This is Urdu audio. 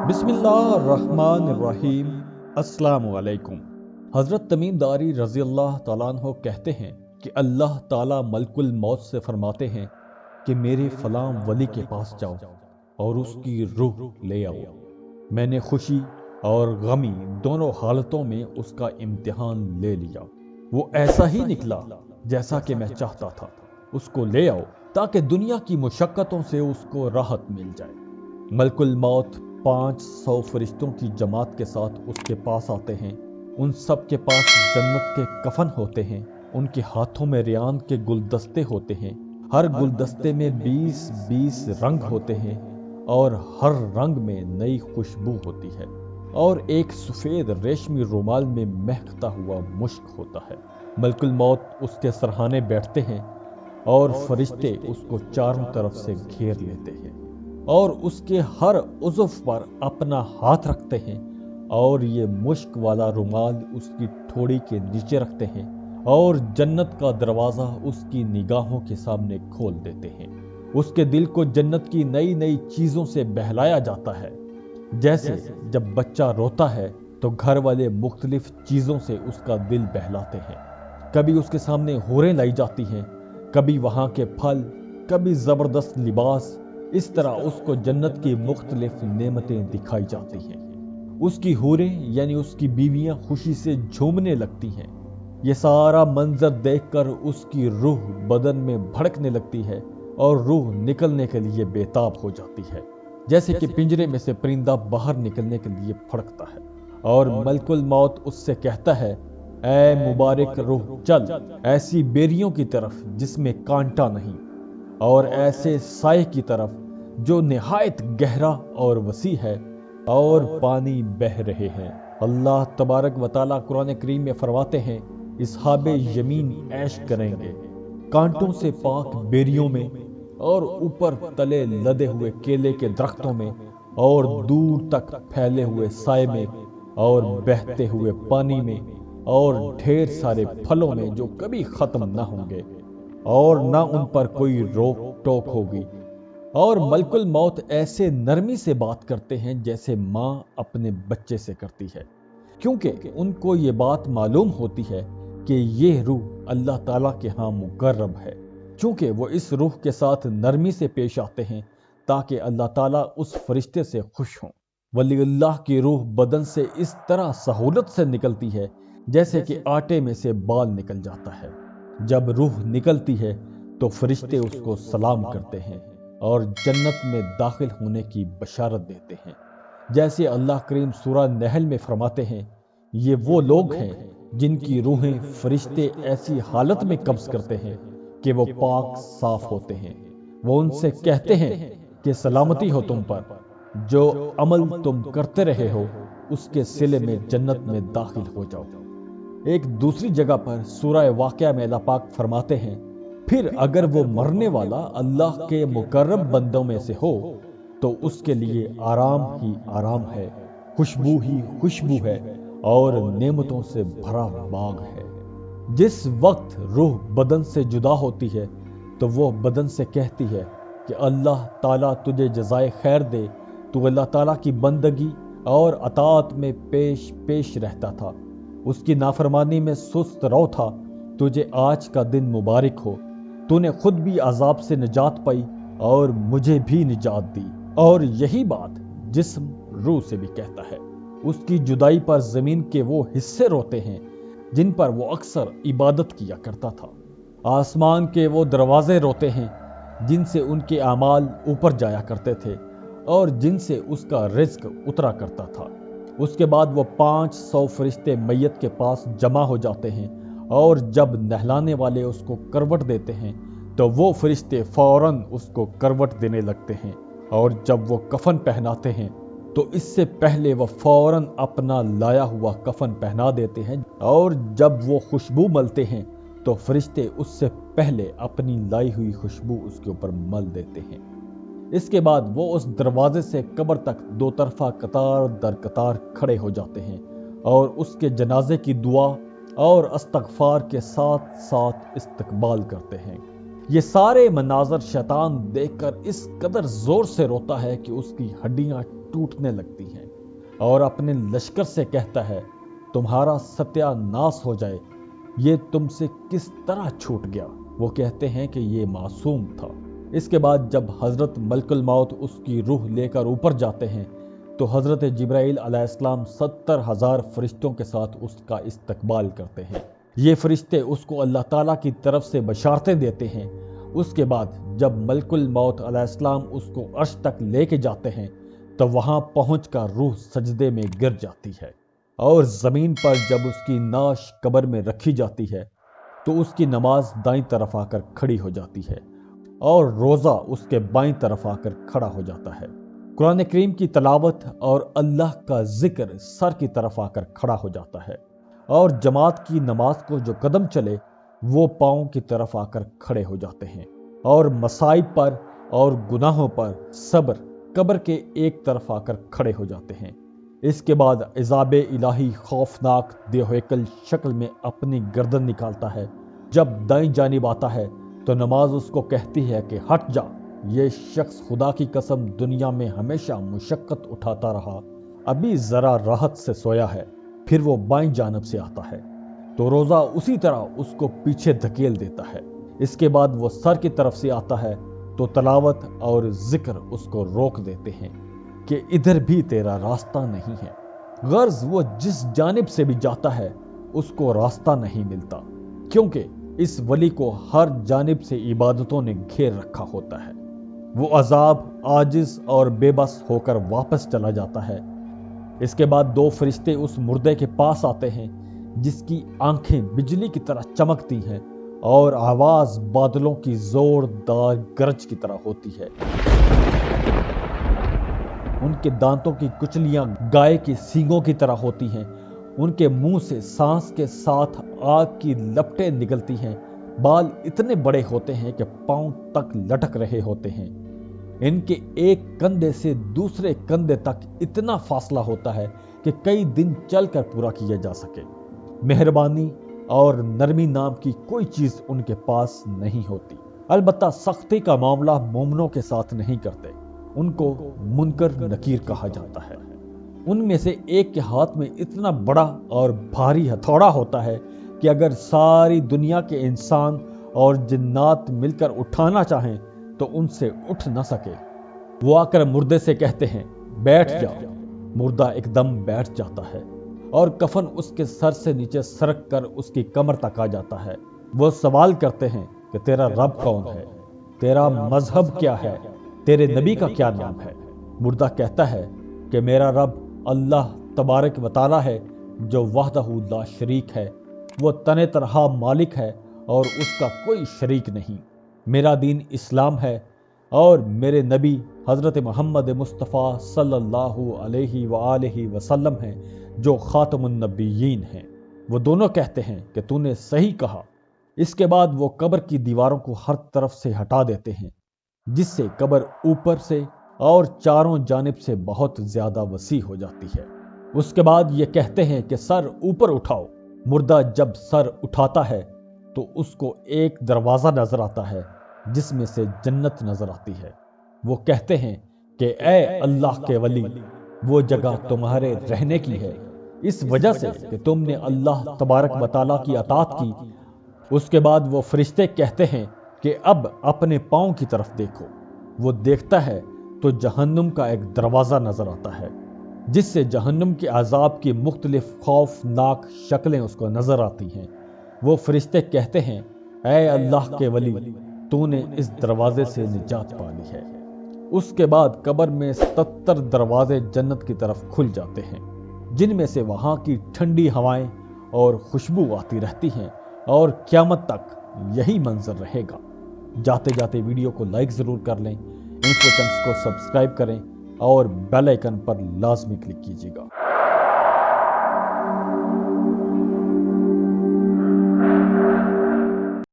بسم اللہ الرحمن الرحیم۔ السلام علیکم۔ حضرت تمیم داری رضی اللہ تعالیٰ عنہ کہتے ہیں کہ اللہ تعالیٰ ملک الموت سے فرماتے ہیں کہ میرے فلاں ولی کے پاس جاؤ اور اس کی روح لے آؤ۔ میں نے خوشی اور غمی دونوں حالتوں میں اس کا امتحان لے لیا۔ وہ ایسا ہی نکلا جیسا کہ میں چاہتا تھا۔ اس کو لے آؤ تاکہ دنیا کی مشقتوں سے اس کو راحت مل جائے۔ ملک الموت 500 فرشتوں کی جماعت کے ساتھ اس کے پاس آتے ہیں۔ ان سب کے پاس جنت کے کفن ہوتے ہیں۔ ان کے ہاتھوں میں ریان کے گلدستے ہوتے ہیں۔ ہر گلدستے میں 20 رنگ ہوتے ہیں اور ہر رنگ میں نئی خوشبو ہوتی ہے، اور ایک سفید ریشمی رومال میں مہکتا ہوا مشک ہوتا ہے۔ ملک الموت اس کے سرہانے بیٹھتے ہیں اور فرشتے اس کو چاروں طرف سے گھیر لیتے ہیں اور اس کے ہر عضو پر اپنا ہاتھ رکھتے ہیں، اور یہ مشک والا رومال اس کی ٹھوڑی کے نیچے رکھتے ہیں اور جنت کا دروازہ اس کی نگاہوں کے سامنے کھول دیتے ہیں۔ اس کے دل کو جنت کی نئی نئی چیزوں سے بہلایا جاتا ہے۔ جیسے جب بچہ روتا ہے تو گھر والے مختلف چیزوں سے اس کا دل بہلاتے ہیں۔ کبھی اس کے سامنے حوریں لائی جاتی ہیں، کبھی وہاں کے پھل، کبھی زبردست لباس۔ اس طرح اس کو جنت کی مختلف نعمتیں دکھائی جاتی ہیں۔ اس کی حوریں یعنی اس کی بیویاں خوشی سے جھومنے لگتی ہیں۔ یہ سارا منظر دیکھ کر اس کی روح بدن میں بھڑکنے لگتی ہے اور روح نکلنے کے لیے بےتاب ہو جاتی ہے، جیسے کہ پنجرے میں سے پرندہ باہر نکلنے کے لیے پھڑکتا ہے۔ اور ملک الموت اس سے کہتا ہے، اے مبارک روح، چل ایسی بیریوں کی طرف جس میں کانٹا نہیں، اور ایسے سائے کی طرف جو نہایت گہرا اور وسیع ہے اور پانی بہہ رہے ہیں۔ اللہ تبارک و تعالیٰ قرآن کریم میں فرماتے ہیں، اصحاب یمین عیش کریں گے کانٹوں سے پاک بیریوں میں، اور اوپر تلے لدے ہوئے کیلے کے درختوں میں، اور دور تک پھیلے ہوئے سائے میں، اور بہتے ہوئے پانی میں، اور ڈھیر سارے پھلوں میں جو کبھی ختم نہ ہوں گے اور نہ ان پر کوئی روک ٹوک ہوگی۔ اور ملک الموت ایسے نرمی سے بات کرتے ہیں جیسے ماں اپنے بچے سے کرتی ہے، کیونکہ ان کو یہ بات معلوم ہوتی ہے کہ یہ روح اللہ تعالیٰ کے ہاں مقرب ہے۔ چونکہ وہ اس روح کے ساتھ نرمی سے پیش آتے ہیں تاکہ اللہ تعالیٰ اس فرشتے سے خوش ہوں۔ ولی اللہ کی روح بدن سے اس طرح سہولت سے نکلتی ہے جیسے کہ آٹے میں سے بال نکل جاتا ہے۔ جب روح نکلتی ہے تو فرشتے اس کو سلام کرتے ہیں اور جنت میں داخل ہونے کی بشارت دیتے ہیں۔ جیسے اللہ کریم سورہ نحل میں فرماتے ہیں، یہ وہ لوگ ہیں جن کی روحیں فرشتے ایسی حالت میں قبض کرتے ہیں کہ وہ پاک صاف ہوتے ہیں۔ وہ ان سے کہتے ہیں کہ سلامتی ہو تم پر، جو عمل تم کرتے رہے ہو اس کے صلے میں جنت میں داخل ہو جاؤ۔ ایک دوسری جگہ پر سورہ واقعہ میں اللہ پاک فرماتے ہیں، پھر اگر وہ مرنے والا اللہ کے مقرب بندوں میں سے ہو تو اس کے لیے آرام ہی آرام ہے، خوشبو ہی خوشبو ہے، اور نعمتوں سے بھرا باغ ہے۔ جس وقت روح بدن سے جدا ہوتی ہے تو وہ بدن سے کہتی ہے کہ اللہ تعالیٰ تجھے جزائے خیر دے، تو اللہ تعالیٰ کی بندگی اور اطاعت میں پیش رہتا تھا، اس کی نافرمانی میں سست رو تھا، تجھے آج کا دن مبارک ہو، تو نے خود بھی عذاب سے نجات پائی اور مجھے بھی نجات دی۔ اور یہی بات جسم روح سے بھی کہتا ہے۔ اس کی جدائی پر زمین کے وہ حصے روتے ہیں جن پر وہ اکثر عبادت کیا کرتا تھا۔ آسمان کے وہ دروازے روتے ہیں جن سے ان کے اعمال اوپر جایا کرتے تھے اور جن سے اس کا رزق اترا کرتا تھا۔ اس کے بعد وہ 500 فرشتے میت کے پاس جمع ہو جاتے ہیں، اور جب نہلانے والے اس کو کروٹ دیتے ہیں تو وہ فرشتے فوراً اس کو کروٹ دینے لگتے ہیں، اور جب وہ کفن پہناتے ہیں تو اس سے پہلے وہ فوراً اپنا لایا ہوا کفن پہنا دیتے ہیں، اور جب وہ خوشبو ملتے ہیں تو فرشتے اس سے پہلے اپنی لائی ہوئی خوشبو اس کے اوپر مل دیتے ہیں۔ اس کے بعد وہ اس دروازے سے قبر تک دو طرفہ قطار در قطار کھڑے ہو جاتے ہیں اور اس کے جنازے کی دعا اور استغفار کے ساتھ ساتھ استقبال کرتے ہیں۔ یہ سارے مناظر شیطان دیکھ کر اس قدر زور سے روتا ہے کہ اس کی ہڈیاں ٹوٹنے لگتی ہیں اور اپنے لشکر سے کہتا ہے تمہارا ستیہ ناس ہو جائے، یہ تم سے کس طرح چھوٹ گیا۔ وہ کہتے ہیں کہ یہ معصوم تھا۔ اس کے بعد جب حضرت ملک الموت اس کی روح لے کر اوپر جاتے ہیں تو حضرت جبرائیل علیہ السلام 70,000 فرشتوں کے ساتھ اس کا استقبال کرتے ہیں۔ یہ فرشتے اس کو اللہ تعالیٰ کی طرف سے بشارتیں دیتے ہیں۔ اس کے بعد جب ملک الموت علیہ السلام اس کو عرش تک لے کے جاتے ہیں تو وہاں پہنچ کر روح سجدے میں گر جاتی ہے، اور زمین پر جب اس کی نعش قبر میں رکھی جاتی ہے تو اس کی نماز دائیں طرف آ کر کھڑی ہو جاتی ہے اور روزہ اس کے بائیں طرف آ کر کھڑا ہو جاتا ہے۔ قرآن کریم کی تلاوت اور اللہ کا ذکر سر کی طرف آ کر کھڑا ہو جاتا ہے، اور جماعت کی نماز کو جو قدم چلے وہ پاؤں کی طرف آ کر کھڑے ہو جاتے ہیں، اور مصائب پر اور گناہوں پر صبر قبر کے ایک طرف آ کر کھڑے ہو جاتے ہیں۔ اس کے بعد عذاب الہی خوفناک دیوہیکل شکل میں اپنی گردن نکالتا ہے۔ جب دائیں جانب آتا ہے تو نماز اس کو کہتی ہے کہ ہٹ جا، یہ شخص خدا کی قسم دنیا میں ہمیشہ مشقت اٹھاتا رہا، ابھی ذرا راحت سے سویا ہے۔ پھر وہ بائیں جانب سے آتا ہے تو روزہ اسی طرح اس کو پیچھے دھکیل دیتا ہے۔ اس کے بعد وہ سر کی طرف سے آتا ہے تو تلاوت اور ذکر اس کو روک دیتے ہیں کہ ادھر بھی تیرا راستہ نہیں ہے۔ غرض وہ جس جانب سے بھی جاتا ہے اس کو راستہ نہیں ملتا، کیونکہ اس ولی کو ہر جانب سے عبادتوں نے گھیر رکھا ہوتا ہے۔ وہ عذاب، عاجز اور بے بس ہو کر واپس چلا جاتا ہے۔ اس کے بعد دو فرشتے اس مردے کے پاس آتے ہیں جس کی آنکھیں بجلی کی طرح چمکتی ہیں اور آواز بادلوں کی زوردار گرج کی طرح ہوتی ہے۔ ان کے دانتوں کی کچلیاں گائے کی سینگوں کی طرح ہوتی ہیں، ان کے منہ سے سانس کے ساتھ آگ کی لپٹیں نکلتی ہیں، بال اتنے بڑے ہوتے ہیں کہ پاؤں تک لٹک رہے ہوتے ہیں۔ ان کے ایک کندھے سے دوسرے کندھے تک اتنا فاصلہ ہوتا ہے کہ کئی دن چل کر پورا کیا جا سکے۔ مہربانی اور نرمی نام کی کوئی چیز ان کے پاس نہیں ہوتی۔ البتہ سختی کا معاملہ مومنوں کے ساتھ نہیں کرتے، ان کو منکر نکیر کہا جاتا ہے۔ ان میں سے ایک کے ہاتھ میں اتنا بڑا اور بھاری ہتھوڑا ہوتا ہے کہ اگر ساری دنیا کے انسان اور جنات مل کر اٹھانا چاہیں تو ان سے اٹھ نہ سکے۔ وہ آ کر مردے سے کہتے ہیں بیٹھ جا۔ مردہ ایک دم بیٹھ جاتا ہے اور کفن اس کے سر سے نیچے سرک کر اس کی کمر تک آ جاتا ہے۔ وہ سوال کرتے ہیں کہ تیرا رب کون ہے، تیرا مذہب کیا ہے، تیرے نبی کا کیا نام ہے؟ مردہ کہتا ہے کہ میرا رب اللہ تبارک و تعالی ہے جو وحدہ لا شریک ہے، وہ تن تنہا مالک ہے اور اس کا کوئی شریک نہیں۔ میرا دین اسلام ہے اور میرے نبی حضرت محمد مصطفیٰ صلی اللہ علیہ وآلہ وسلم ہیں جو خاتم النبیین ہیں۔ وہ دونوں کہتے ہیں کہ تو نے صحیح کہا۔ اس کے بعد وہ قبر کی دیواروں کو ہر طرف سے ہٹا دیتے ہیں، جس سے قبر اوپر سے اور چاروں جانب سے بہت زیادہ وسیع ہو جاتی ہے۔ اس کے بعد یہ کہتے ہیں کہ سر اوپر اٹھاؤ۔ مردہ جب سر اٹھاتا ہے تو اس کو ایک دروازہ نظر آتا ہے جس میں سے جنت نظر آتی ہے۔ وہ کہتے ہیں کہ اے اللہ کے ولی، وہ جگہ تمہارے رہنے کی ہے، اس وجہ سے کہ تم نے اللہ تبارک و تعالیٰ کی اطاعت کی۔ اس کے بعد وہ فرشتے کہتے ہیں کہ اب اپنے پاؤں کی طرف دیکھو۔ وہ دیکھتا ہے تو جہنم کا ایک دروازہ نظر آتا ہے جس سے جہنم کے عذاب کی مختلف خوفناک شکلیں اس کو نظر آتی ہیں۔ وہ فرشتے کہتے ہیں اے اللہ کے ولی، تو نے اس دروازے سے نجات پا لی ہے۔ اس کے بعد قبر میں 77 دروازے جنت کی طرف کھل جاتے ہیں، جن میں سے وہاں کی ٹھنڈی ہوائیں اور خوشبو آتی رہتی ہیں، اور قیامت تک یہی منظر رہے گا۔ جاتے جاتے ویڈیو کو لائک ضرور کر لیں، انفو چنکس کو سبسکرائب کریں اور بیل آئیکن پر لازمی کلک کیجیے گا۔